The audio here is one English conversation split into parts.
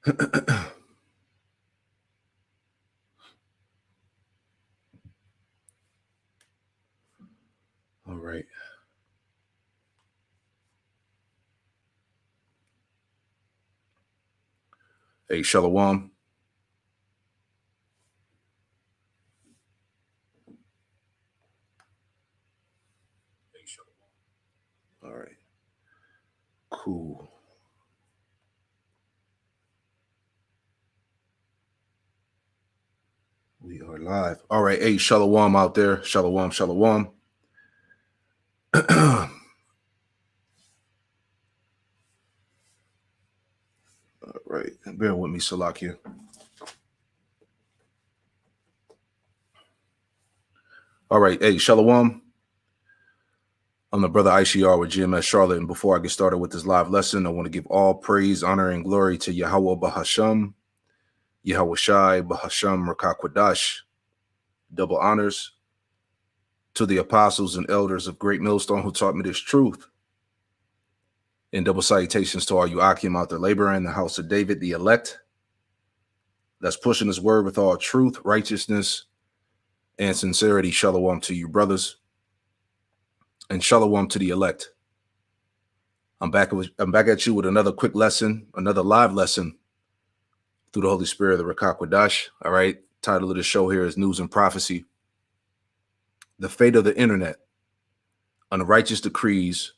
All right. Hey, Shalom. All right. Cool. We are live. All right. Hey, Shalom out there. Shalom, Shalom. All right. Bear with me, Salakia. All right. Hey, Shalom. I'm the brother ICR with GMS Charlotte. And before I get started with this live lesson, I want to give all praise, honor, and glory to Yahweh Bahasham, Yahweh Shai, Bahasham, Rakakwadash. Double honors to the apostles and elders of Great Millstone who taught me this truth. And double salutations to all you Akim out there laboring in the house of David, the elect, that's pushing his word with all truth, righteousness, and sincerity. Shalom to you, brothers. And shalom to the elect. I'm back at you with another quick lesson, another live lesson through the Holy Spirit of the Rakakwadash. All right. Title of the show here is News and Prophecy. The fate of the internet, unrighteous decrees,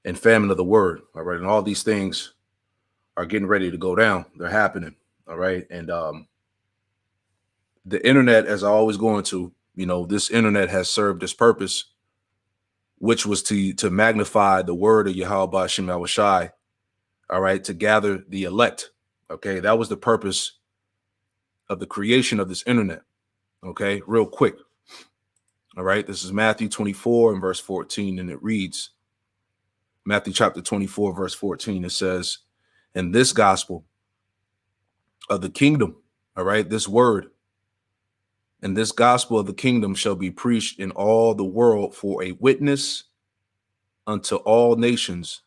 and famine of the word. All right. And all these things are getting ready to go down. They're happening. All right. And the internet, as I always go into, this internet has served its purpose, which was to magnify the word of Yahweh Ba'ashem Yahushai, all right, to gather the elect. Okay, that was the purpose of the creation of this internet. Okay, real quick. All right, this is Matthew 24 and verse 14, and it reads, Matthew chapter 24, verse 14, it says, "And this gospel of the kingdom," all right, this word, "and this gospel of the kingdom shall be preached in all the world for a witness unto all nations,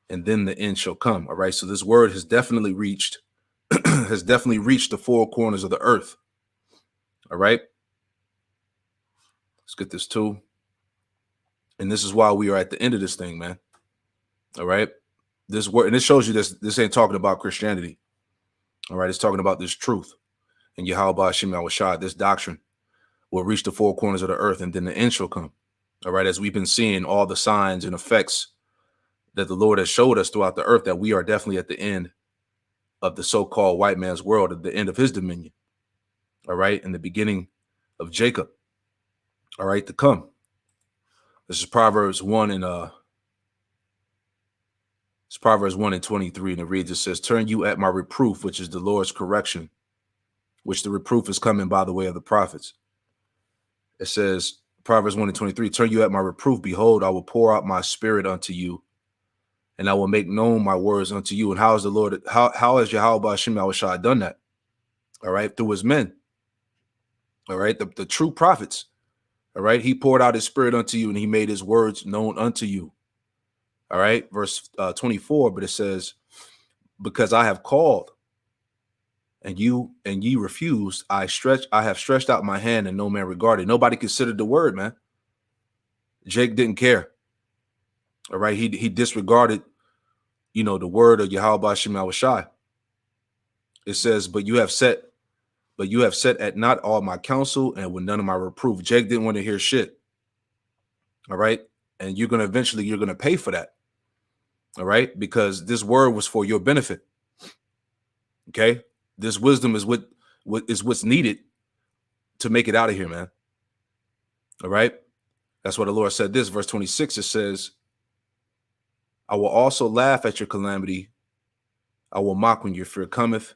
and then the end shall come." All right, so this word has definitely reached the four corners of the earth. All right, let's get this too. And this is why we are at the end of this thing, man. All right, this word, and it shows you this ain't talking about Christianity. All right, it's talking about this truth. And Yahweh Ba'ashem Yahushua, this doctrine will reach the four corners of the earth, and then the end shall come. All right, as we've been seeing all the signs and effects that the Lord has showed us throughout the earth, that we are definitely at the end of the so-called white man's world, at the end of his dominion. All right, in the beginning of Jacob. All right, to come. This is Proverbs 1 and it's Proverbs 1 and 23, and it reads, it says, "Turn you at my reproof, which is the Lord's correction, which the reproof is coming by the way of the prophets." It says, Proverbs 1 and 23, "Turn you at my reproof, behold, I will pour out my spirit unto you, and I will make known my words unto you." And how has the Lord, how has Yahweh Ba'ashem Yahushua done that? All right, through his men. All right, the true prophets. All right, he poured out his spirit unto you, and he made his words known unto you. All right, verse 24, but it says, "Because I have called, and ye refused, I have stretched out my hand, and no man regarded." Nobody considered the word, man. Jake didn't care. All right, he disregarded, the word of Yahweh Ba'ashem Yahushai. It says, but you have set at not all my counsel, and with none of my reproof." Jake didn't want to hear shit. All right, and you're gonna pay for that. All right, because this word was for your benefit. Okay, this wisdom is what's needed to make it out of here, man. All right, that's what the Lord said. This verse 26, it says, "I will also laugh at your calamity. I will mock when your fear cometh.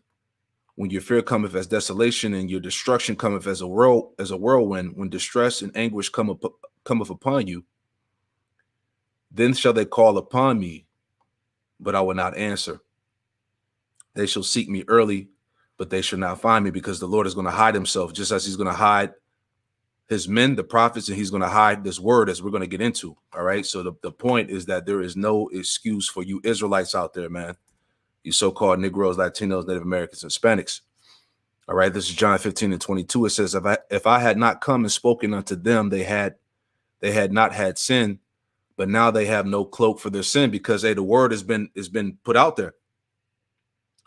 When your fear cometh as desolation, and your destruction cometh as a whirlwind, when distress and anguish cometh upon you, then shall they call upon me, but I will not answer. They shall seek me early, but they shall not find me," because the Lord is going to hide himself, just as he's going to hide his men, the prophets, and he's going to hide this word, as we're going to get into. All right, so the point is that there is no excuse for you Israelites out there, man. you so-called Negroes, Latinos, Native Americans, Hispanics. All right, this is John 15:22. It says, if I had not come and spoken unto them, they had not had sin, but now they have no cloak for their sin, because the word has been put out there.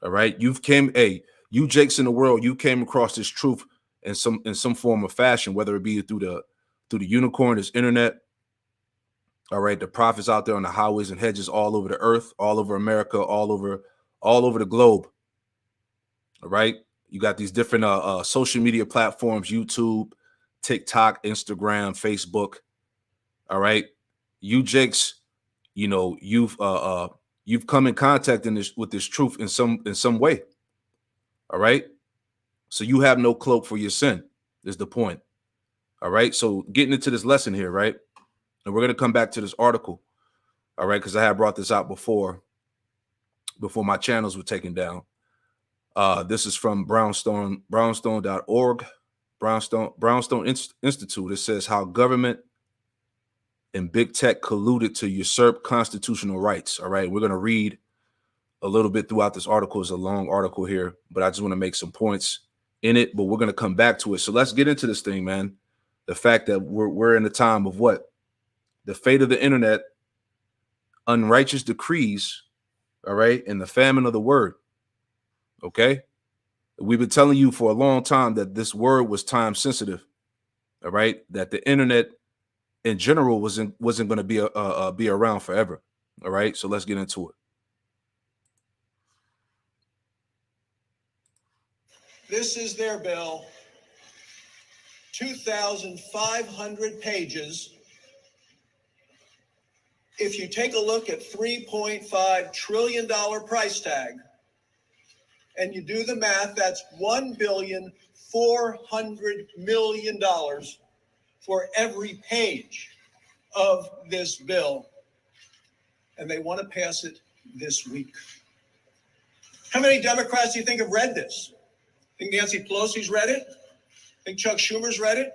All right, you Jakes in the world, you came across this truth in some form of fashion, whether it be through the unicorn, this internet. All right, the prophets out there on the highways and hedges all over the earth, all over America, all over the globe. All right, you got these different social media platforms: YouTube, TikTok, Instagram, Facebook. All right, you Jakes, you've come in contact with this truth in some way. All right, so you have no cloak for your sin, is the point. All right, so getting into this lesson here, right, and we're going to come back to this article. All right, because I had brought this out before my channels were taken down. This is from brownstone.org, Brownstone Institute. It says how government and big tech colluded to usurp constitutional rights. All right, we're going to read a little bit throughout this article. It's a long article here, but I just want to make some points in it, but we're going to come back to it. So let's get into this thing, man. The fact that we're in a time of what? The fate of the internet, unrighteous decrees, all right, and the famine of the word. Okay, we've been telling you for a long time that this word was time sensitive. All right, that the internet in general wasn't going to be around forever. All right, so let's get into it. This is their bill, 2,500 pages. If you take a look at $3.5 trillion price tag, and you do the math, that's $1,400,000,000 for every page of this bill. And they want to pass it this week. How many Democrats do you think have read this? Think Nancy Pelosi's read it? Think Chuck Schumer's read it?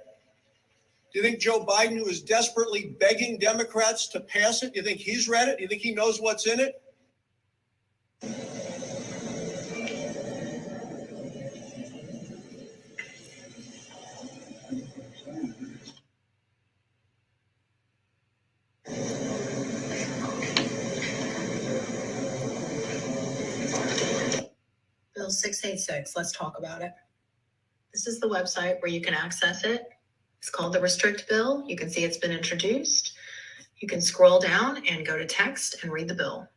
Do you think Joe Biden, who is desperately begging Democrats to pass it, do you think he's read it? Do you think he knows what's in it? Bill 686, let's talk about it. This is the website where you can access it. It's called the Restrict Bill. You can see it's been introduced. You can scroll down and go to text and read the bill.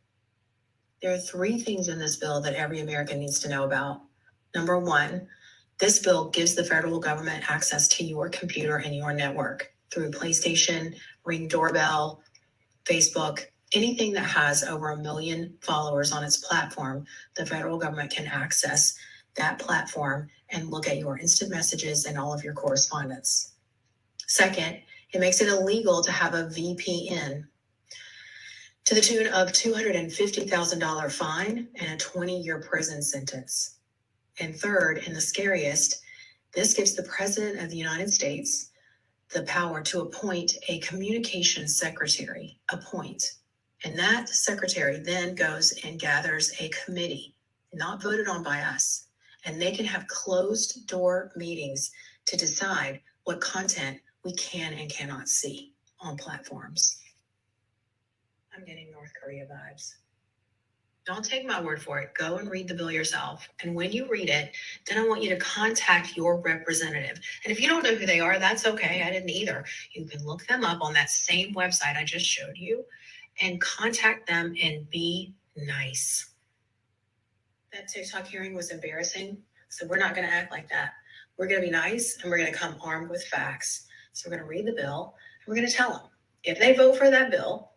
There are 3 things in this bill that every American needs to know about. Number 1, this bill gives the federal government access to your computer and your network through PlayStation, Ring doorbell, Facebook, anything that has over 1 million followers on its platform. The federal government can access that platform and look at your instant messages and all of your correspondence. Second, it makes it illegal to have a VPN to the tune of $250,000 fine and a 20-year prison sentence. And third, and the scariest, this gives the President of the United States the power to appoint a communications secretary, and that secretary then goes and gathers a committee, not voted on by us, and they can have closed door meetings to decide what content we can and cannot see on platforms. I'm getting North Korea vibes. Don't take my word for it. Go and read the bill yourself. And when you read it, then I want you to contact your representative. And if you don't know who they are, that's okay. I didn't either. You can look them up on that same website I just showed you and contact them and be nice. That TikTok hearing was embarrassing, so we're not going to act like that. We're going to be nice, and we're going to come armed with facts. So we're going to read the bill, and we're going to tell them, if they vote for that bill,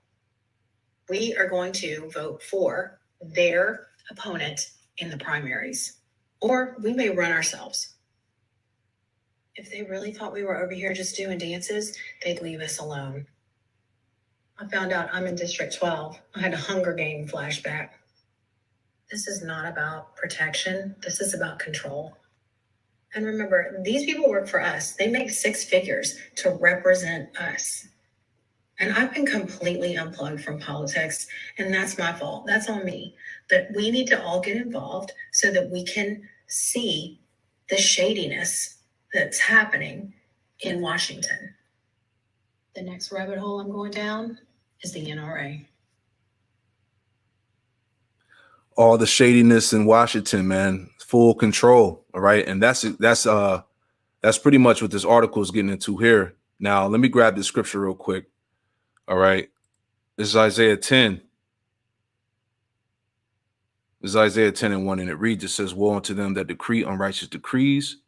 we are going to vote for their opponent in the primaries, or we may run ourselves. If they really thought we were over here just doing dances, they'd leave us alone. I found out I'm in District 12. I had a Hunger Game flashback. This is not about protection. This is about control. And remember, these people work for us. They make 6 figures to represent us. And I've been completely unplugged from politics, and that's my fault. That's on me. But we need to all get involved so that we can see the shadiness that's happening in Washington. The next rabbit hole I'm going down is the NRA. All the shadiness in Washington, man, full control. All right. And that's pretty much what this article is getting into here. Now, let me grab the scripture real quick. All right. This is Isaiah 10. This is Isaiah 10 and 1, and it reads, it says, woe unto them that decree unrighteous decrees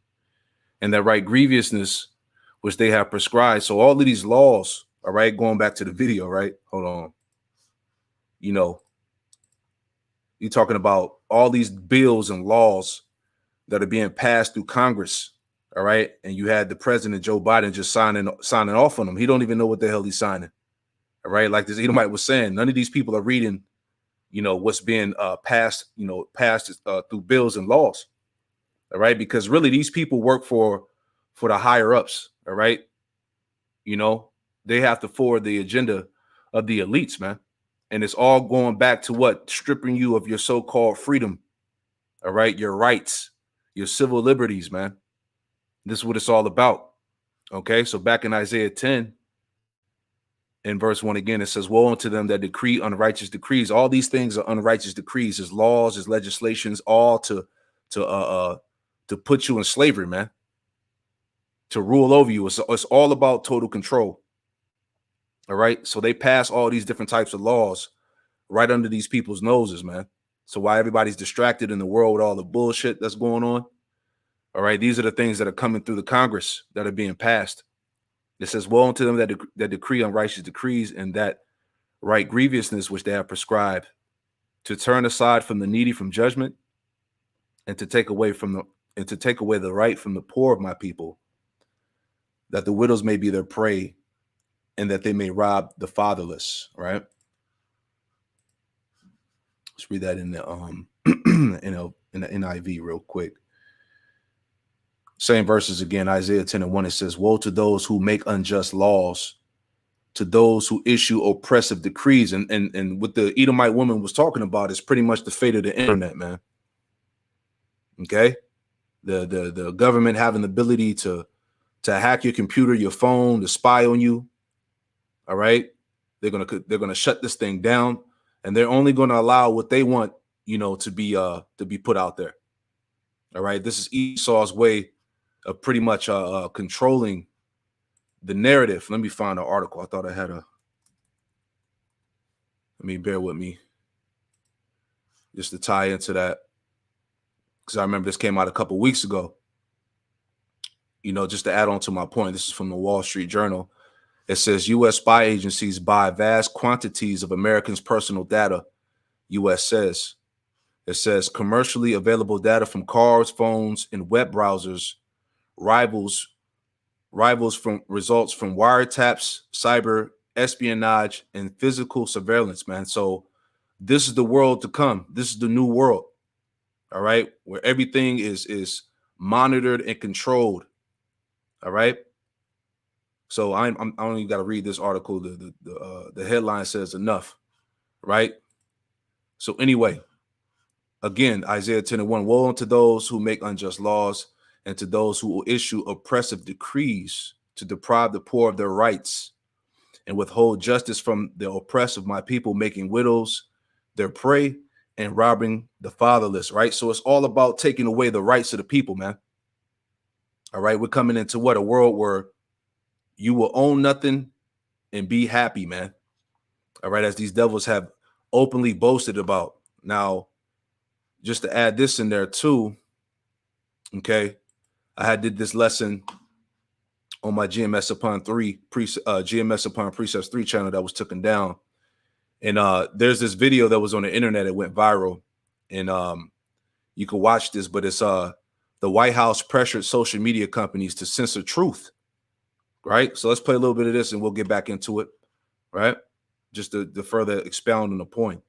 and that write grievousness which they have prescribed. So all of these laws, all right, going back to the video, right? Hold on. You know, you're talking about all these bills and laws that are being passed through Congress, all right? And you had the president, Joe Biden, just signing off on them. He don't even know what the hell he's signing, all right? Like this Edomite was saying, none of these people are reading, you know, what's being passed through bills and laws, all right? Because really these people work for the higher ups, all right? You know, they have to forward the agenda of the elites, man. And it's all going back to what? Stripping you of your so-called freedom, all right? Your rights, your civil liberties, man. This is what it's all about, okay? So back in Isaiah 10, in verse 1 again, it says, woe unto them that decree unrighteous decrees. All these things are unrighteous decrees, as laws, as legislations, all to put you in slavery, man. To rule over you. It's all about total control. All right. So they pass all these different types of laws right under these people's noses, man. So while everybody's distracted in the world with all the bullshit that's going on, all right, these are the things that are coming through the Congress that are being passed. It says, woe unto them that decree unrighteous decrees and that write grievousness which they have prescribed, to turn aside from the needy from judgment, and to take away the right from the poor of my people, that the widows may be their prey, and that they may rob the fatherless. Right? Let's read that in the in the NIV real quick. Same verses again, Isaiah 10 and 1. It says, woe to those who make unjust laws, to those who issue oppressive decrees. And what the Edomite woman was talking about is pretty much the fate of the internet, man. Okay, the government having the ability to hack your computer, your phone, to spy on you. All right, they're gonna shut this thing down, and they're only going to allow what they want, you know, to be put out there. All right, this is Esau's way of pretty much controlling the narrative. Let me find an article. I thought I had bear with me just to tie into that, because I remember this came out a couple weeks ago. You know, just to add on to my point, this is from the Wall Street Journal. It says U.S. spy agencies buy vast quantities of Americans' personal data. U.S. says. It says commercially available data from cars, phones, and web browsers rivals from results from wiretaps, cyber espionage, and physical surveillance, man. So this is the world to come. This is the new world. All right, where everything is monitored and controlled. All right. So I don't even got to read this article. The headline says enough, right? So anyway, again, Isaiah 10 and 1, woe unto those who make unjust laws and to those who will issue oppressive decrees to deprive the poor of their rights and withhold justice from the oppressed of my people, making widows their prey and robbing the fatherless, right? So it's all about taking away the rights of the people, man. All right, we're coming into what? A world where you will own nothing and be happy, man. All right, as these devils have openly boasted about. Now, just to add this in there too, okay, I did this lesson on my GMS upon Precepts 3 channel that was taken down. And there's this video that was on the internet. It went viral. And you can watch this, but it's the White House pressured social media companies to censor truth. Right. So let's play a little bit of this and we'll get back into it. Right. Just to further expound on the point.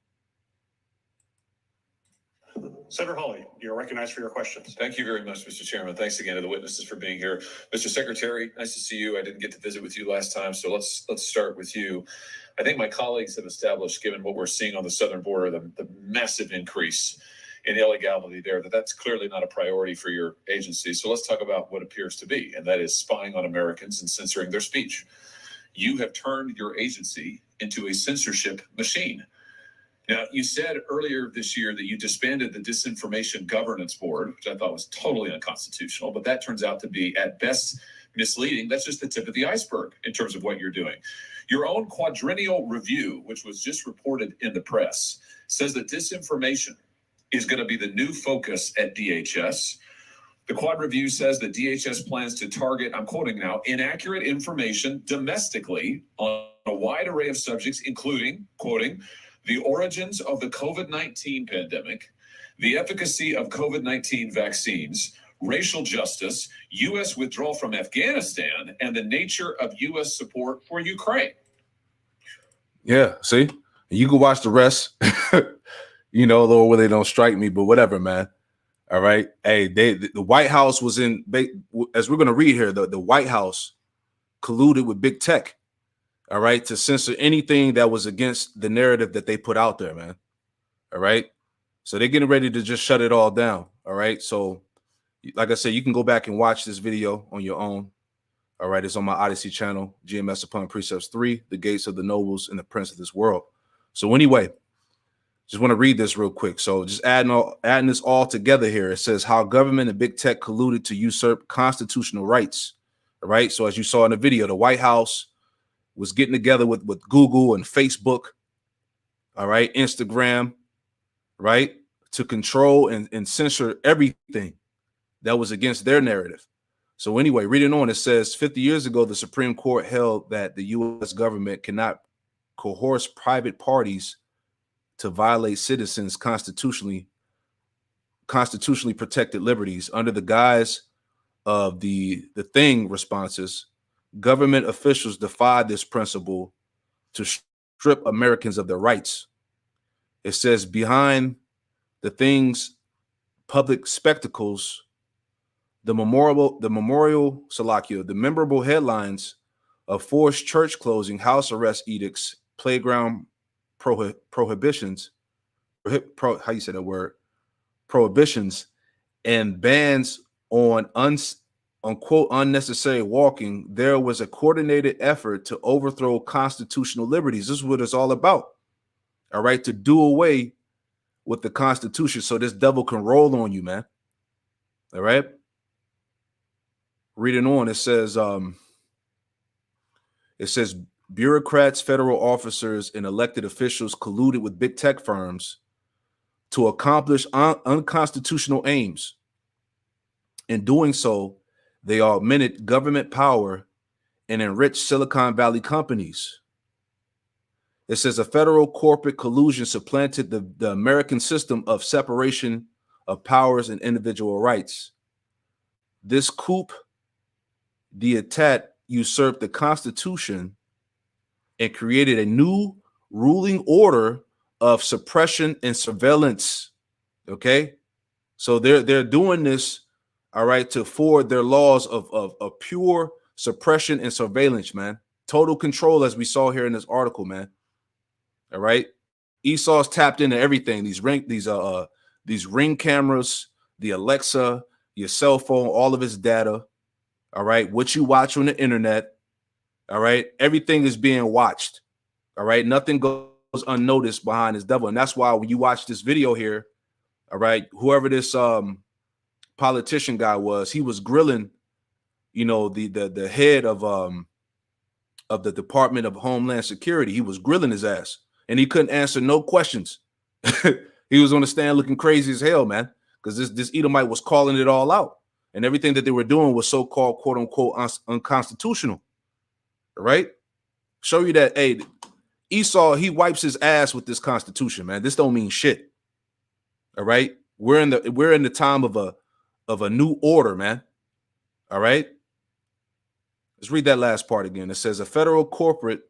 Senator Hawley, you're recognized for your questions. Thank you very much, Mr. Chairman. Thanks again to the witnesses for being here. Mr. Secretary, nice to see you. I didn't get to visit with you last time, so let's start with you. I think my colleagues have established, given what we're seeing on the southern border, the massive increase in illegality there, that's clearly not a priority for your agency. So let's talk about what appears to be, and that is spying on Americans and censoring their speech. You have turned your agency into a censorship machine. Now, you said earlier this year that you disbanded the Disinformation Governance Board, which I thought was totally unconstitutional, but that turns out to be, at best, misleading. That's just the tip of the iceberg in terms of what you're doing. Your own quadrennial review, which was just reported in the press, says that disinformation is going to be the new focus at DHS. The Quad Review says that DHS plans to target, I'm quoting now, inaccurate information domestically on a wide array of subjects, including, quoting, the origins of the COVID-19 pandemic, the efficacy of COVID-19 vaccines, racial justice, U.S. withdrawal from Afghanistan, and the nature of U.S. support for Ukraine. Yeah, see? You can watch the rest. You know, Lord, where they don't strike me, but whatever, man. All right. Hey, the White House was in, as we're going to read here, the White House colluded with big tech, all right, to censor anything that was against the narrative that they put out there, man. All right. So they're getting ready to just shut it all down. All right. So, like I said, you can go back and watch this video on your own. All right. It's on my Odyssey channel, GMS Upon Precepts 3, The Gates of the Nobles and the Prince of this World. So anyway, just want to read this real quick. So just adding this all together here. It says how government and big tech colluded to usurp constitutional rights. All right. So as you saw in the video, the White House was getting together with Google and Facebook. All right. Instagram. Right. To control and censor everything that was against their narrative. So anyway, reading on, it says 50 years ago, the Supreme Court held that the U.S. government cannot coerce private parties to violate citizens' constitutionally protected liberties. Under the guise of the thing responses, government officials defied this principle to strip Americans of their rights. It says behind the thing's public spectacles, the memorable headlines of forced church closing, house arrest edicts, playground prohibitions, prohibitions, and bans on quote unnecessary walking, there was a coordinated effort to overthrow constitutional liberties. This is what it's all about. All right, to do away with the Constitution so this devil can roll on you, man. All right. Reading on, it says bureaucrats, federal officers, and elected officials colluded with big tech firms to accomplish unconstitutional aims. In doing so, they augmented government power and enriched Silicon Valley companies. It says a federal corporate collusion supplanted the American system of separation of powers and individual rights. This coup d'etat usurped the Constitution and created a new ruling order of suppression and surveillance. Okay, so they're doing this, all right, to forward their laws of pure suppression and surveillance, man. Total control, as we saw here in this article, man. All right, Esau's tapped into everything. These ring cameras, the Alexa, your cell phone, all of his data. All right, what you watch on the internet. All right, everything is being watched. All right, nothing goes unnoticed behind this devil, and that's why when you watch this video here, all right, whoever this politician guy was, he was grilling, you know, the head of the Department of Homeland Security. He was grilling his ass, and he couldn't answer no questions. He was on the stand looking crazy as hell, man, because this Edomite was calling it all out, and everything that they were doing was so-called quote unquote unconstitutional. All right, show you that, hey, Esau, he wipes his ass with this Constitution, man. This don't mean shit. All right, we're in the time of a new order, man. All right, let's read that last part again. It says a federal corporate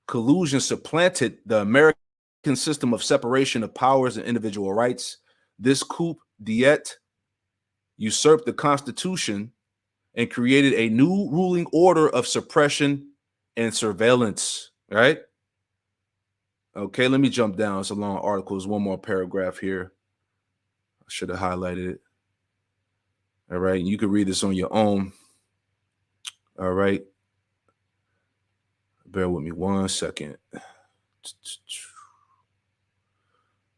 collusion supplanted the American system of separation of powers and individual rights. This coup d'etat usurped the Constitution and created a new ruling order of suppression and surveillance, right? Okay, let me jump down. It's a long article. There's one more paragraph here. I should have highlighted it. All right, you can read this on your own. All right. Bear with me 1 second.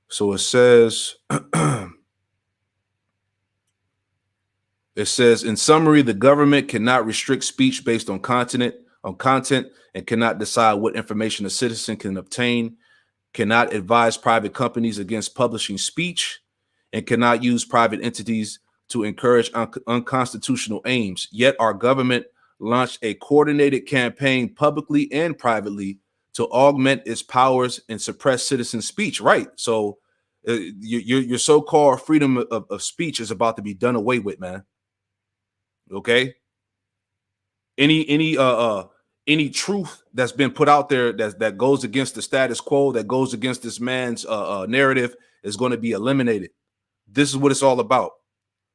So it says, in summary, the government cannot restrict speech based on content, and cannot decide what information a citizen can obtain, cannot advise private companies against publishing speech, and cannot use private entities to encourage unconstitutional aims. Yet our government launched a coordinated campaign publicly and privately to augment its powers and suppress citizen speech. Right. So your so-called freedom of speech is about to be done away with, man. Okay. Any truth that's been put out there that goes against the status quo, that goes against this man's narrative, is going to be eliminated. This is what it's all about.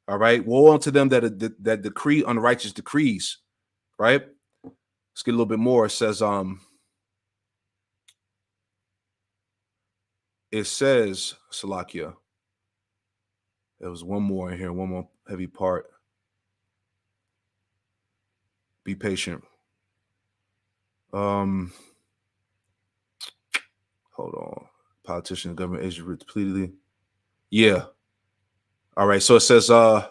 All right. Woe unto them that decree unrighteous decrees. Right. Let's get a little bit more. It says, Salakia. There was one more in here, one more heavy part. Be patient. Hold on. Politician and government agent repeatedly. Yeah. All right. So it says, here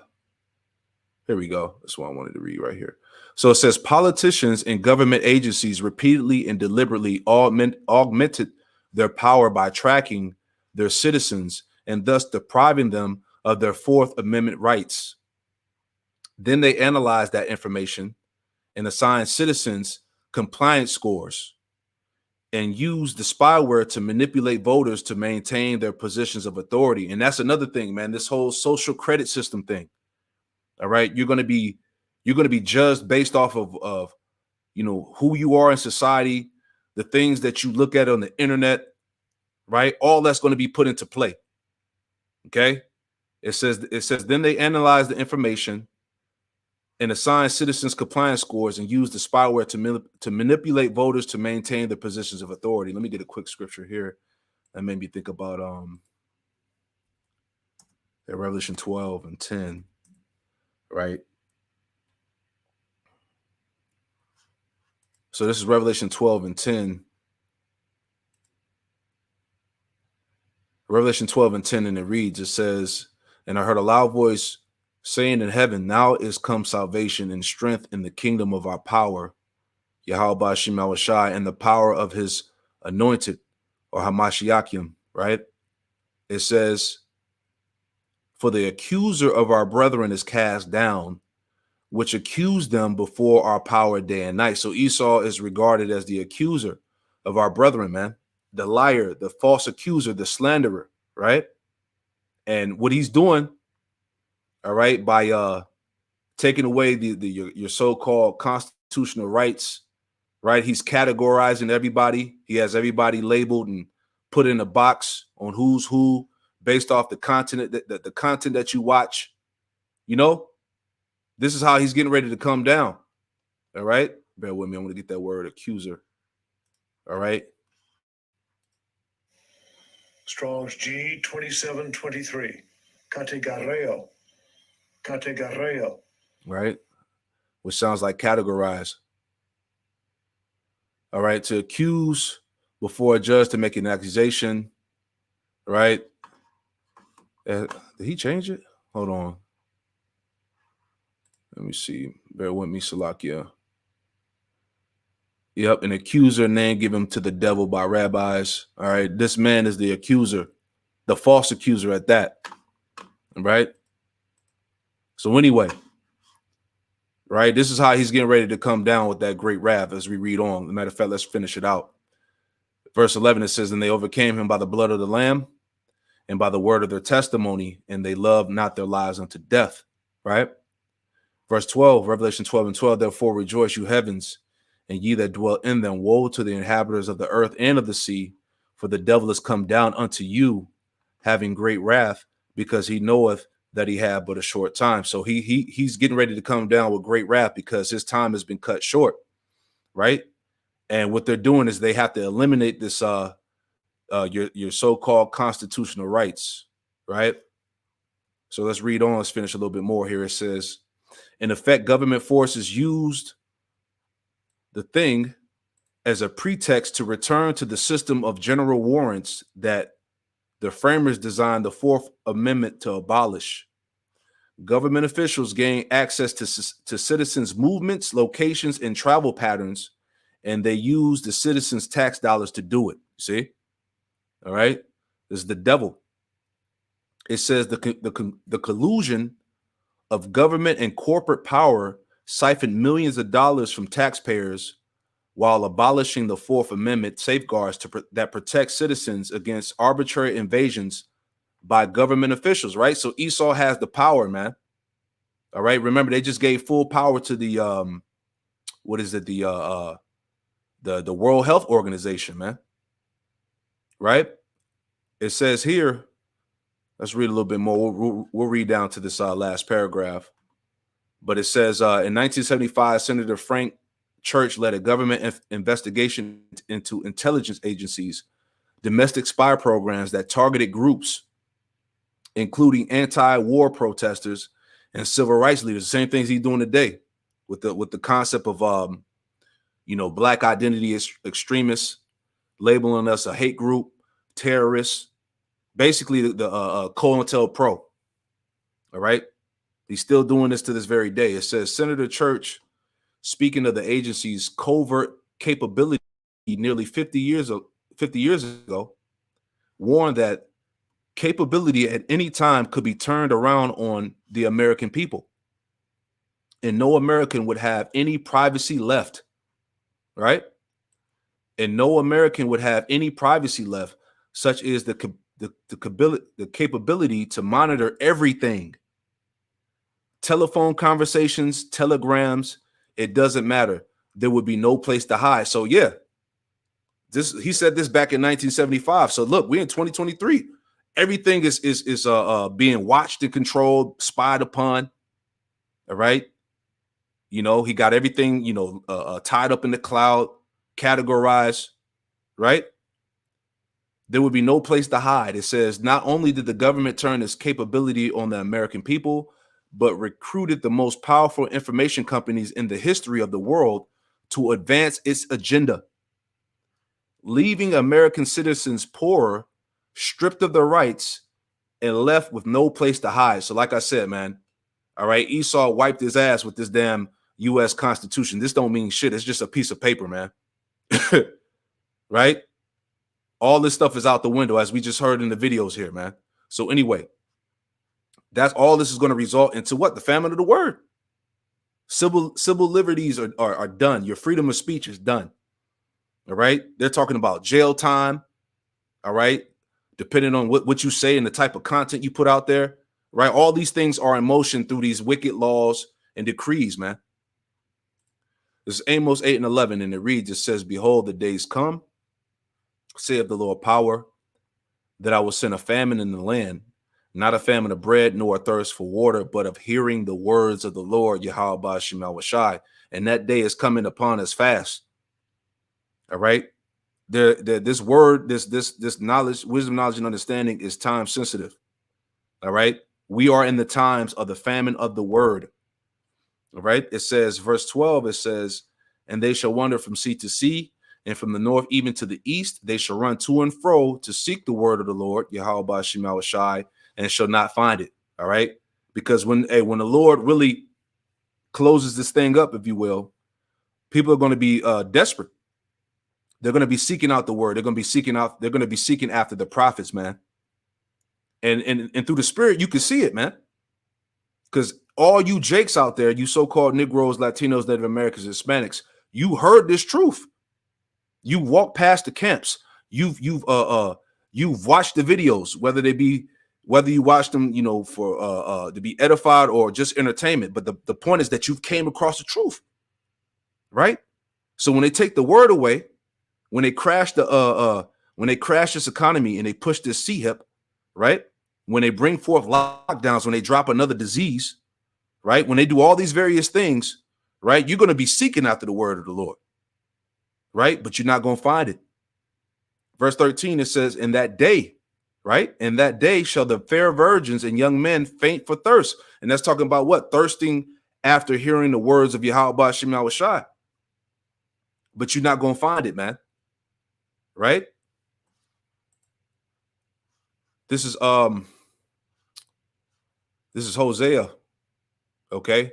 we go. That's what I wanted to read right here. So it says politicians and government agencies repeatedly and deliberately augmented their power by tracking their citizens and thus depriving them of their Fourth Amendment rights. Then they analyzed that information and assigned citizens compliance scores and used the spyware to manipulate voters to maintain their positions of authority. And that's another thing, man, this whole social credit system thing. All right. You're going to be judged based off of who you are in society, the things that you look at on the internet, right? All that's going to be put into play. Okay. It says then they analyze the information and assign citizens compliance scores and use the spyware to manipulate voters to maintain their positions of authority. Let me get a quick scripture here that made me think about Revelation 12 and 10, right? So this is Revelation 12 and 10. Revelation 12 and 10, and it reads, it says, and I heard a loud voice saying in heaven, now is come salvation and strength in the kingdom of our power, Yahweh Bashim Awashai, and the power of his anointed, or Hamashiachim, right? It says, for the accuser of our brethren is cast down, which accused them before our power day and night. So Esau is regarded as the accuser of our brethren, man. The liar, the false accuser, the slanderer, right? And what he's doing, all right, by taking away your so-called constitutional rights, right? He's categorizing everybody. He has everybody labeled and put in a box on who's who based off the content the content that you watch. This is how he's getting ready to come down. All right, bear with me. I'm going to get that word accuser. All right. Strong's G 2723. Categareo. Categareo. Right. Which sounds like categorize. All right. To accuse before a judge to make an accusation. Right. Did he change it? Hold on. Let me see. Bear with me, Salakia. Yep, an accuser, name given to the devil by rabbis. All right, this man is the accuser, the false accuser at that. All right. So anyway, right, this is how he's getting ready to come down with that great wrath as we read on. As a matter of fact, let's finish it out. Verse 11, it says, and they overcame him by the blood of the Lamb and by the word of their testimony, and they loved not their lives unto death. Right. Verse 12, Revelation 12 and 12, therefore rejoice, you heavens, and ye that dwell in them. Woe to the inhabitants of the earth and of the sea, for the devil is come down unto you, having great wrath, because he knoweth that he had but a short time. So he's getting ready to come down with great wrath because his time has been cut short, right? And what they're doing is they have to eliminate this your so-called constitutional rights, right? So let's read on. Let's finish a little bit more here. It says, in effect, government forces used the thing as a pretext to return to the system of general warrants that the framers designed the Fourth Amendment to abolish. Government officials gain access to citizens' movements, locations, and travel patterns, and they use the citizens' tax dollars to do it. See? All right? This is the devil. It says the collusion of government and corporate power siphoned millions of dollars from taxpayers while abolishing the Fourth Amendment safeguards that protect citizens against arbitrary invasions by government officials, right? So Esau has the power, man. All right. Remember, they just gave full power to the what is it? The World Health Organization, man. Right? It says here, let's read a little bit more. We'll read down to this last paragraph. But it says in 1975, Senator Frank Church led a government investigation into intelligence agencies, domestic spy programs that targeted groups, including anti-war protesters and civil rights leaders. The same things he's doing today with the concept of Black identity extremists, labeling us a hate group, terrorists, basically the COINTELPRO. All right. He's still doing this to this very day. It says Senator Church, speaking of the agency's covert capability nearly 50 years ago, warned that capability at any time could be turned around on the American people, and no American would have any privacy left, right? And no American would have any privacy left, such as the capability to monitor everything. Telephone conversations, telegrams, it doesn't matter. There would be no place to hide. So yeah, he said this back in 1975. So look, we're in 2023. Everything is being watched and controlled, spied upon. All right. He got everything, tied up in the cloud, categorized, right? There would be no place to hide. It says not only did the government turn its capability on the American people, but recruited the most powerful information companies in the history of the world to advance its agenda, leaving American citizens poorer, stripped of their rights, and left with no place to hide. So like I said, man, all right, Esau wiped his ass with this damn U.S. Constitution. This don't mean shit. It's just a piece of paper, man. Right? All this stuff is out the window, as we just heard in the videos here, man. So anyway, that's all this is going to result into what? The famine of the word. Civil liberties are done. Your freedom of speech is done. All right. They're talking about jail time. All right. Depending on what you say and the type of content you put out there. Right. All these things are in motion through these wicked laws and decrees, man. This is Amos 8:11, and it reads, it says, behold, the days come, saith the Lord power, that I will send a famine in the land, not a famine of bread, nor a thirst for water, but of hearing the words of the Lord, Yahweh Ba'ashem Yahushai. And that day is coming upon us fast. All right. This word, this knowledge, wisdom, knowledge, and understanding is time sensitive. All right. We are in the times of the famine of the word. All right. It says, verse 12, it says, and they shall wander from sea to sea, and from the north even to the east, they shall run to and fro to seek the word of the Lord, Yahweh Ba'ashem Yahushai, and shall not find it. All right. Because when the Lord really closes this thing up, if you will, people are going to be desperate. They're going to be seeking out the word. They're going to be seeking after the prophets, man. And through the spirit, you can see it, man. Because all you Jakes out there, you so-called Negroes, Latinos, Native Americans, Hispanics, you heard this truth. You walked past the camps. You've watched the videos, whether you watch them, for to be edified or just entertainment. But the point is that you came across the truth, right? So when they take the word away, when they crash this economy and they push this CHIP, right? when they bring forth lockdowns, when they drop another disease, right? When they do all these various things, right? You're going to be seeking after the word of the Lord, right? But you're not going to find it. Verse 13, it says, in that day, right? In that day shall the fair virgins and young men faint for thirst. And that's talking about what? Thirsting after hearing the words of Yahweh Shem Yahushai. But you're not going to find it, man. Right? This is Hosea. Okay.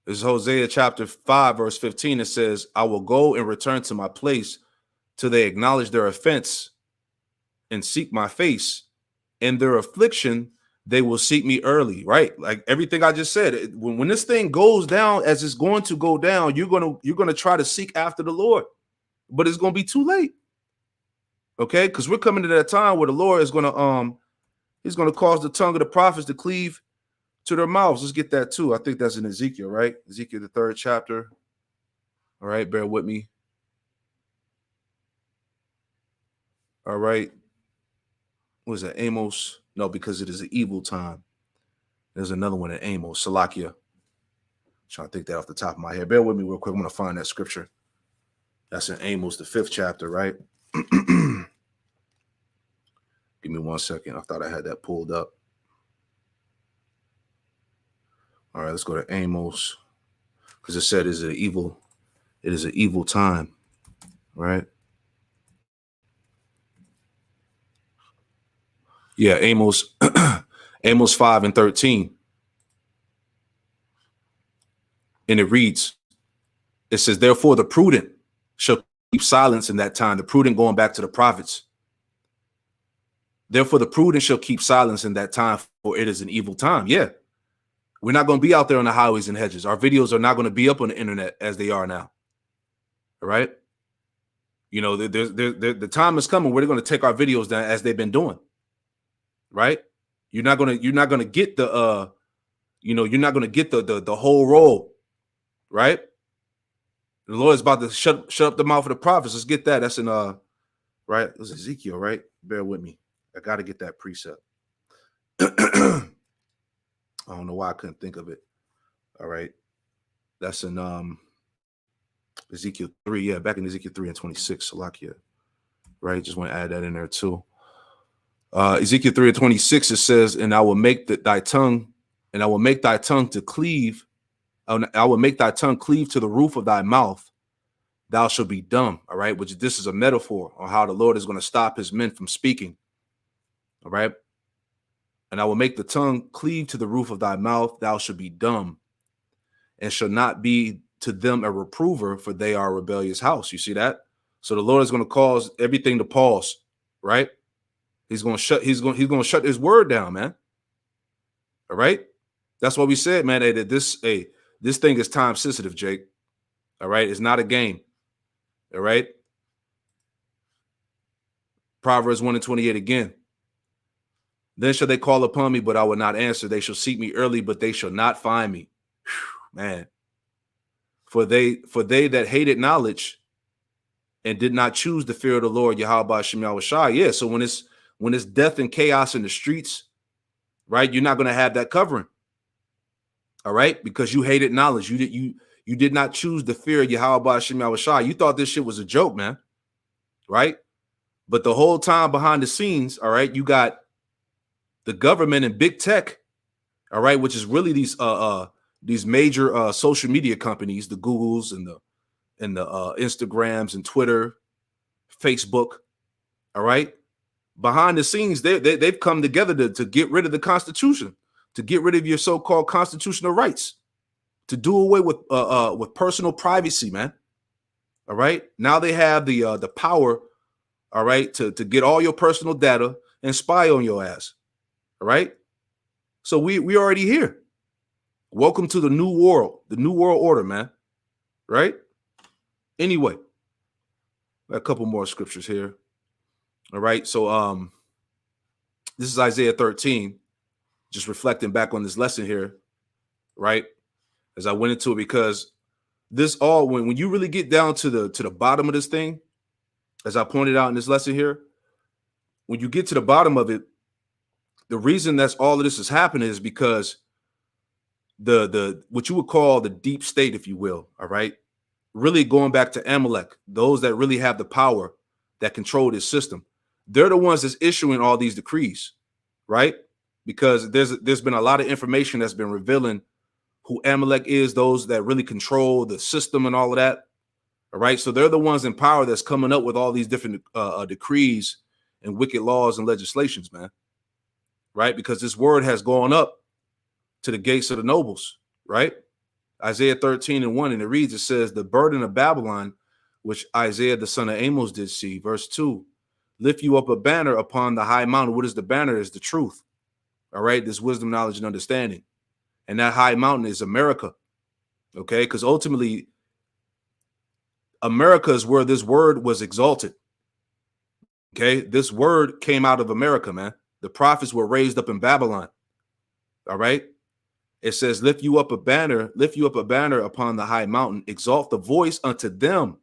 This is Hosea chapter 5, verse 15. It says, I will go and return to my place till they acknowledge their offense and seek my face. In their affliction, they will seek me early, right? Like everything I just said, when this thing goes down as it's going to go down, you're going to try to seek after the Lord, but it's going to be too late. Okay? Because we're coming to that time where the Lord is going to he's going to cause the tongue of the prophets to cleave to their mouths. Let's get that too. I think that's in Ezekiel, right? Ezekiel, the 3rd chapter. All right, bear with me. All right. What is that? Amos? No, because it is an evil time. There's another one in Amos, Salakia. Trying to think that off the top of my head. Bear with me real quick. I'm going to find that scripture. That's in Amos, the 5th chapter, right? Give me 1 second. I thought I had that pulled up. All right, let's go to Amos. Because it said it is an evil time, right? Yeah, Amos, Amos 5 and 13. And it reads, it says, therefore the prudent shall keep silence in that time. The prudent going back to the prophets. Therefore the prudent shall keep silence in that time, for it is an evil time. Yeah. We're not going to be out there on the highways and hedges. Our videos are not going to be up on the internet as they are now. All right. You know, the time is coming where they're going to take our videos down as they've been doing. Right. You're not going to get the, you're not going to get the whole roll. Right. The Lord is about to shut up the mouth of the prophets. Let's get that. That's in, right. It was Ezekiel, right? Bear with me. I got to get that precept. I don't know why I couldn't think of it. All right. That's in Ezekiel 3. Yeah, back in Ezekiel 3 and 26. Salakia. Right. Just want to add that in there too. Ezekiel 3 and 26, it says, and I will make thy tongue to cleave. I will make thy tongue cleave to the roof of thy mouth. Thou shalt be dumb. All right. Which this is a metaphor on how the Lord is going to stop his men from speaking. All right. And I will make the tongue cleave to the roof of thy mouth. Thou shalt be dumb, and shall not be to them a reprover, for they are a rebellious house. You see that? So the Lord is going to cause everything to pause, right? He's going to shut his word down, man. All right. That's what we said, man. That this thing is time sensitive, Jake. All right. It's not a game. All right. Proverbs 1 and 28 again. Then shall they call upon me, but I will not answer. They shall seek me early, but they shall not find me. Whew, man. For they that hated knowledge and did not choose the fear of the Lord, Yahweh Shem Yahushai. Yeah. So when it's death and chaos in the streets, right, you're not going to have that covering. All right, because you hated knowledge. You did not choose the fear of Yahweh Shem Yahushai. You thought this shit was a joke, man. Right? But the whole time behind the scenes, all right, you got the government and big tech, all right, which is really these major social media companies, the Googles and the Instagrams and Twitter, Facebook, all right. Behind the scenes, they've come together to get rid of the Constitution, to get rid of your so-called constitutional rights, to do away with personal privacy, man. All right. Now they have the power, all right, to get all your personal data and spy on your ass. All right. So we already here. Welcome to the new world order, man. Right. Anyway, a couple more scriptures here. All right. So this is Isaiah 13, just reflecting back on this lesson here. Right. As I went into it, because this all when you really get down to the bottom of this thing, as I pointed out in this lesson here, when you get to the bottom of it, The reason that's all of this is happening is because the what you would call the deep state, if you will, all right, really going back to Amalek, those that really have the power that control this system, they're the ones that's issuing all these decrees, right? Because there's been a lot of information that's been revealing who Amalek is, those that really control the system and all of that. All right. So they're the ones in power that's coming up with all these different decrees and wicked laws and legislations, man. Right. Because this word has gone up to the gates of the nobles. Right. Isaiah 13:1, and it reads, it says, the burden of Babylon, which Isaiah the son of Amos did see. Verse 2, lift you up a banner upon the high mountain. What is the banner? Is the truth. All right. This wisdom, knowledge, and understanding. And that high mountain is America. Okay. Because ultimately, America is where this word was exalted. Okay. This word came out of America, man. The prophets were raised up in Babylon. All right. It says, lift you up a banner upon the high mountain, exalt the voice unto them,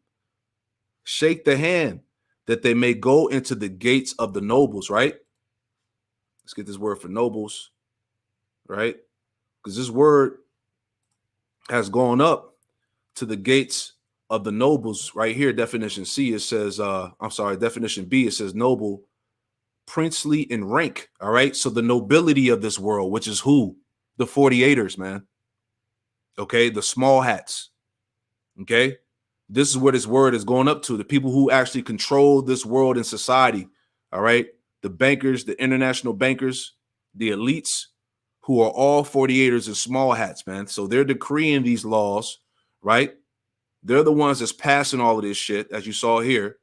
shake the hand that they may go into the gates of the nobles, right? Let's get this word for nobles, right? Because this word has gone up to the gates of the nobles right here. Definition C, it says, definition B, it says noble, princely in rank. All right. So the nobility of this world, which is who? The 48ers, man. Okay. The small hats. Okay. This is where this word is going up to. The people who actually control this world and society. All right. The bankers, the international bankers, the elites, who are all 48ers and small hats, man. So they're decreeing these laws, right? They're the ones that's passing all of this shit, as you saw here,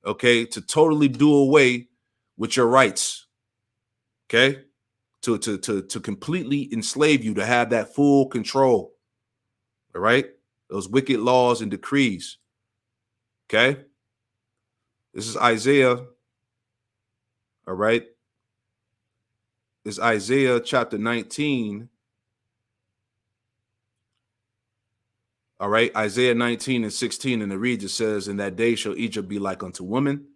okay, to totally do away with your rights, okay, to completely enslave you, to have that full control, all right, those wicked laws and decrees, okay. This is Isaiah, all right. This is Isaiah chapter 19. All right, Isaiah 19:16, and it reads, it says, in that day shall Egypt be like unto woman,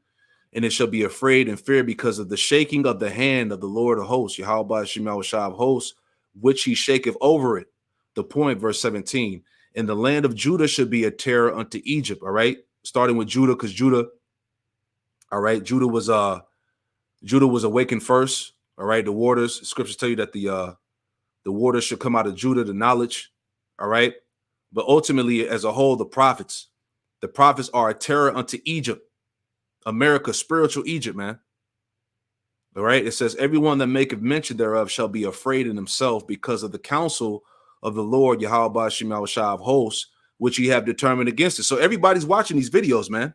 and it shall be afraid and fear because of the shaking of the hand of the Lord of hosts, Yahweh Shemel of hosts, which he shaketh over it. The point, verse 17, and the land of Judah should be a terror unto Egypt. All right, starting with Judah, because Judah, all right, Judah was awakened first. All right, the waters, the scriptures tell you that the waters should come out of Judah, the knowledge. All right. But ultimately, as a whole, the prophets are a terror unto Egypt, America, spiritual Egypt, man. All right. It says, everyone that maketh mention thereof shall be afraid in himself because of the counsel of the Lord, Yahweh Shemel of hosts, which he have determined against it. So everybody's watching these videos, man,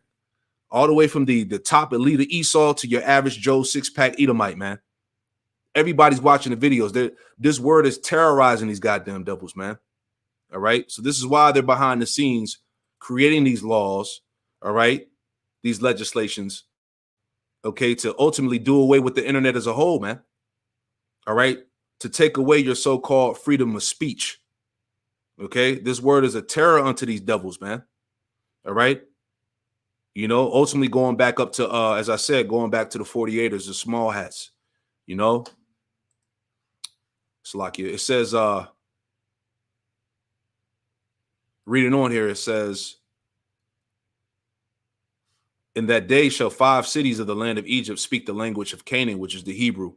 all the way from the top elite of Esau to your average Joe six-pack Edomite, man. Everybody's watching the videos. This word is terrorizing these goddamn devils, man. All right. So this is why they're behind the scenes creating these laws. All right. These legislations. Okay. To ultimately do away with the internet as a whole, man. All right. To take away your so-called freedom of speech. Okay. This word is a terror unto these devils, man. All right. You know, ultimately going back up to, as I said, going back to the 48ers, the small hats, you know. It's like it says, reading on here, it says, in that day shall 5 cities of the land of Egypt speak the language of Canaan, which is the Hebrew.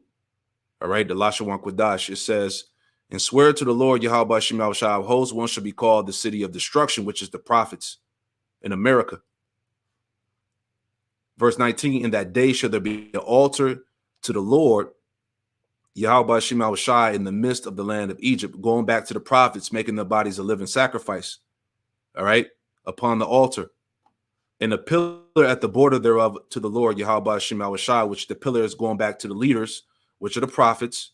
All right, the Lashawan Quadash. It says, and swear to the Lord Yahweh Shemel of hosts, one shall be called the city of destruction, which is the prophets in America. Verse 19, in that day shall there be an altar to the Lord Yahweh Shemel in the midst of the land of Egypt, going back to the prophets, making their bodies a living sacrifice. All right, upon the altar, and a pillar at the border thereof to the Lord Yahweh Shemel, which the pillar is going back to the leaders, which are the prophets.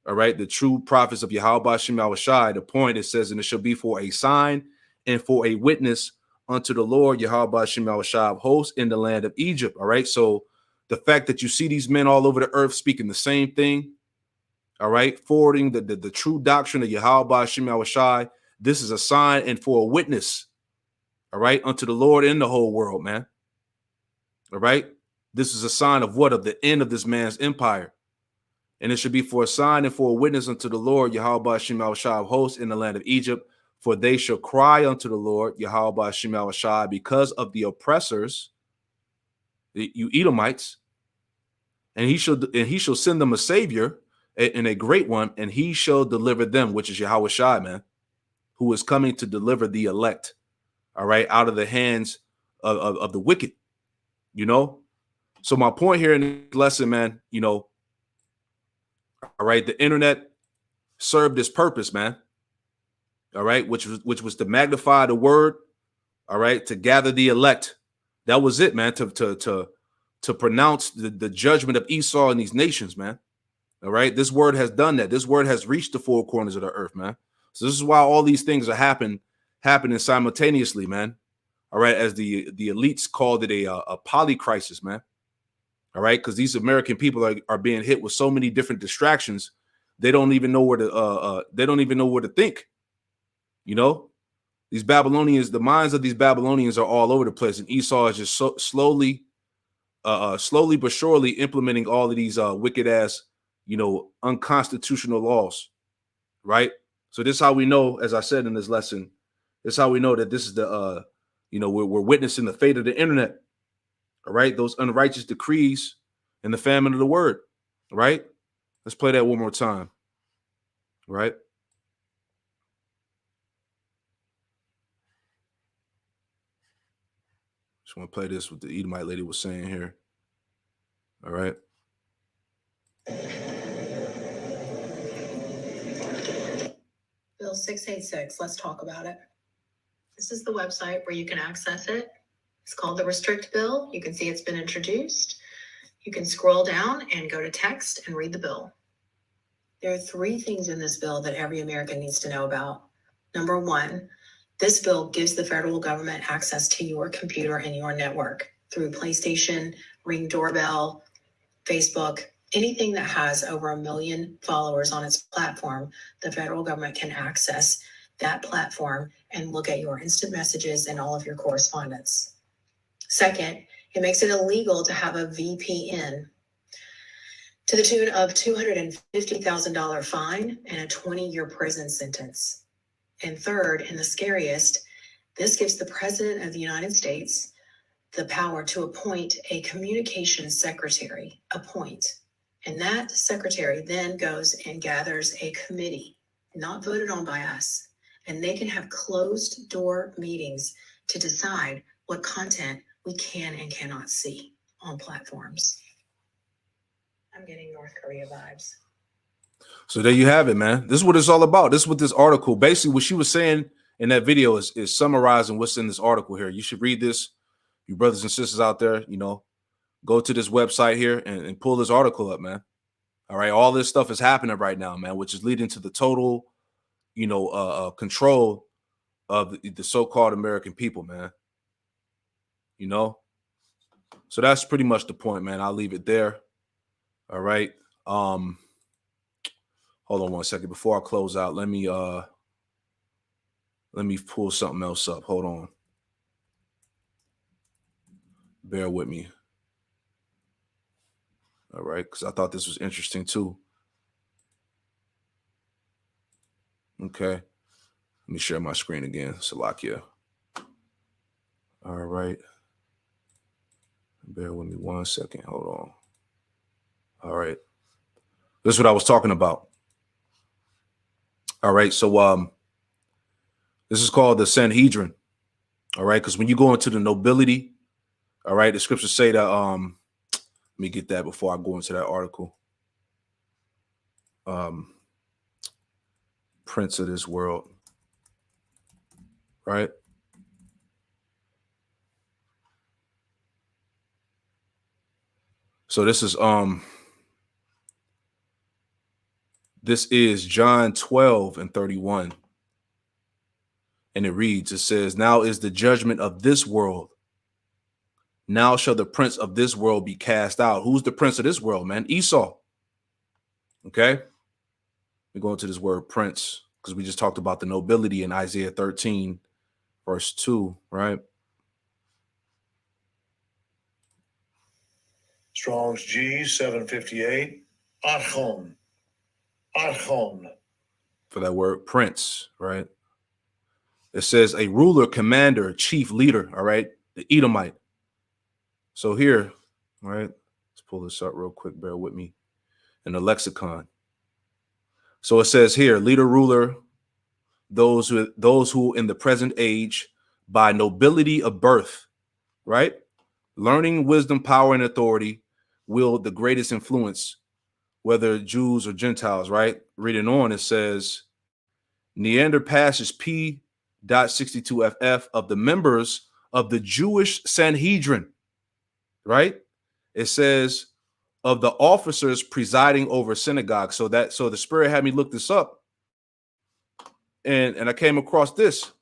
All right, the true prophets of Yahweh Shemel. The point, it says, and it shall be for a sign and for a witness unto the Lord Yahweh Shemel hosts in the land of Egypt. All right, so the fact that you see these men all over the earth speaking the same thing, all right, forwarding the true doctrine of Yahweh Shemel, this is a sign and for a witness, all right, unto the Lord in the whole world, man. All right. This is a sign of what? Of the end of this man's empire. And it should be for a sign and for a witness unto the Lord, Yahweh Shem Shai of hosts in the land of Egypt. For they shall cry unto the Lord, Yahweh Shem Shai, because of the oppressors, you Edomites, and he shall send them a savior and a great one, and he shall deliver them, which is Yahweh Shai, man, who is coming to deliver the elect, all right, out of the hands of the wicked, you know. So my point here in this lesson, man, you know, all right, the internet served its purpose, man. All right, which was to magnify the word, all right, to gather the elect. That was it, man, to pronounce the judgment of Esau and these nations, man. All right, this word has done that. This word has reached the four corners of the earth, man. So this is why all these things are happening simultaneously, man. All right, as the elites called it a poly crisis, man. All right, because these American people are being hit with so many different distractions, they don't even know where to think. You know, these Babylonians, the minds of these Babylonians are all over the place, and Esau is just slowly but surely implementing all of these wicked ass, you know, unconstitutional laws, right? So this is how we know, as I said in this lesson, this is how we know that this is the, you know, we're witnessing the fate of the internet, all right? Those unrighteous decrees and the famine of the word, right? Let's play that one more time, right? Just want to play this what the Edomite lady was saying here. All right. Bill 686, let's talk about it. This is the website where you can access it. It's called the Restrict Bill. You can see it's been introduced. You can scroll down and go to text and read the bill. There are 3 things in this bill that every American needs to know about. Number 1, this bill gives the federal government access to your computer and your network through PlayStation, Ring doorbell, Facebook, anything that has over 1 million followers on its platform. The federal government can access that platform and look at your instant messages and all of your correspondence. Second, it makes it illegal to have a VPN to the tune of $250,000 fine and a 20-year prison sentence. And third, and the scariest, this gives the President of the United States the power to appoint a communications secretary, and that secretary then goes and gathers a committee, not voted on by us, and they can have closed door meetings to decide what content we can and cannot see on platforms. I'm getting North Korea vibes. So there you have it, man. This is what it's all about. This is what this article, basically what she was saying in that video is summarizing what's in this article here. You should read this. You brothers and sisters out there, you know, go to this website here and pull this article up, man. All right. All this stuff is happening right now, man, which is leading to the total, you know, control of the so-called American people, man. You know, so that's pretty much the point, man. I'll leave it there. All right. Hold on one second before I close out. Let me pull something else up. Hold on. Bear with me. All right, because I thought this was interesting too. Okay. Let me share my screen again. Salakia. All right. Bear with me 1 second. Hold on. All right. This is what I was talking about. All right. So this is called the Sanhedrin. All right. Because when you go into the nobility, all right, the scriptures say that let me get that before I go into that article. Prince of this world. Right. So this is John 12:31. And it reads, it says, now is the judgment of this world. Now shall the prince of this world be cast out. Who's the prince of this world, man? Esau. Okay. We go into this word prince because we just talked about the nobility in Isaiah 13, verse 2, right? Strong's G 758. Archon. Archon. For that word prince, right? It says a ruler, commander, chief, leader, all right? The Edomite. So here, all right, let's pull this up real quick, bear with me, in the lexicon. So it says here, leader, ruler, those who in the present age, by nobility of birth, right? Learning, wisdom, power, and authority, wield the greatest influence, whether Jews or Gentiles, right? Reading on, it says, Neander passes P.62FF of the members of the Jewish Sanhedrin, right? It says of the officers presiding over synagogue. So the Spirit had me look this up, and I came across this,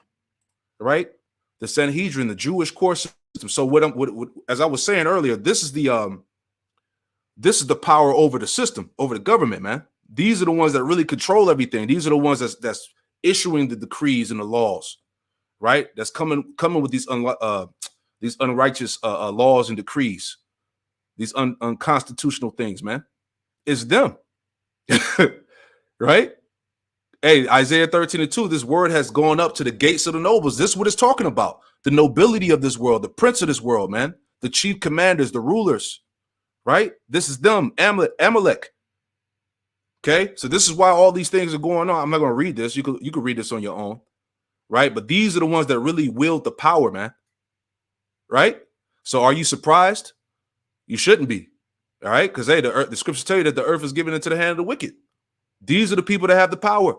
right? The Sanhedrin, the Jewish court system. So what as I was saying earlier, this is the power over the system, over the government, man. These are the ones that really control everything. These are the ones that's issuing the decrees and the laws, right? That's coming with these unrighteous laws and decrees, these unconstitutional things, man. It's them, right? Hey, Isaiah 13:2, this word has gone up to the gates of the nobles. This is what it's talking about. The nobility of this world, the prince of this world, man. The chief commanders, the rulers, right? This is them, Amalek. Okay, so this is why all these things are going on. I'm not going to read this. You could read this on your own, right? But these are the ones that really wield the power, man. Right? So are you surprised? You shouldn't be. All right, because hey, the scriptures tell you that the earth is given into the hand of the wicked. These are the people that have the power.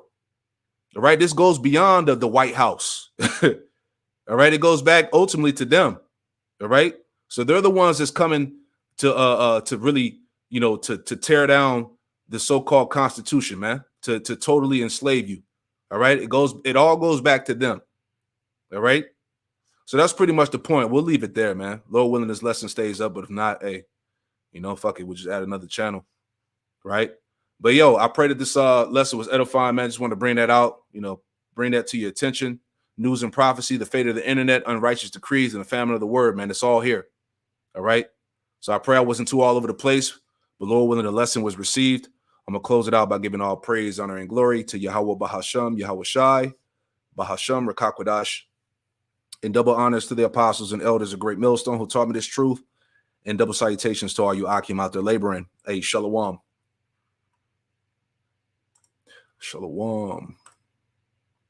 All right, this goes beyond the White House. All right, it goes back ultimately to them. All right, so they're the ones that's coming to really, to tear down the so-called Constitution, man, to totally enslave you. All right, it all goes back to them. All right, so that's pretty much the point. We'll leave it there, man. Lord willing, this lesson stays up, but if not, hey, fuck it, we'll just add another channel, right? But yo, I pray that this lesson was edifying, man. Just want to bring that out, bring that to your attention. News and prophecy, the fate of the internet, unrighteous decrees, and the famine of the word, man. It's all here. All right. So I pray I wasn't too all over the place, but Lord willing, the lesson was received. I'm gonna close it out by giving all praise, honor, and glory to Yahweh Bahasham, Yahweh Shai, Bahasham, Rakakwadash, and double honors to the apostles and elders of Great Millstone who taught me this truth, and double salutations to all you Akim out there laboring. Hey, shalom. Shalom.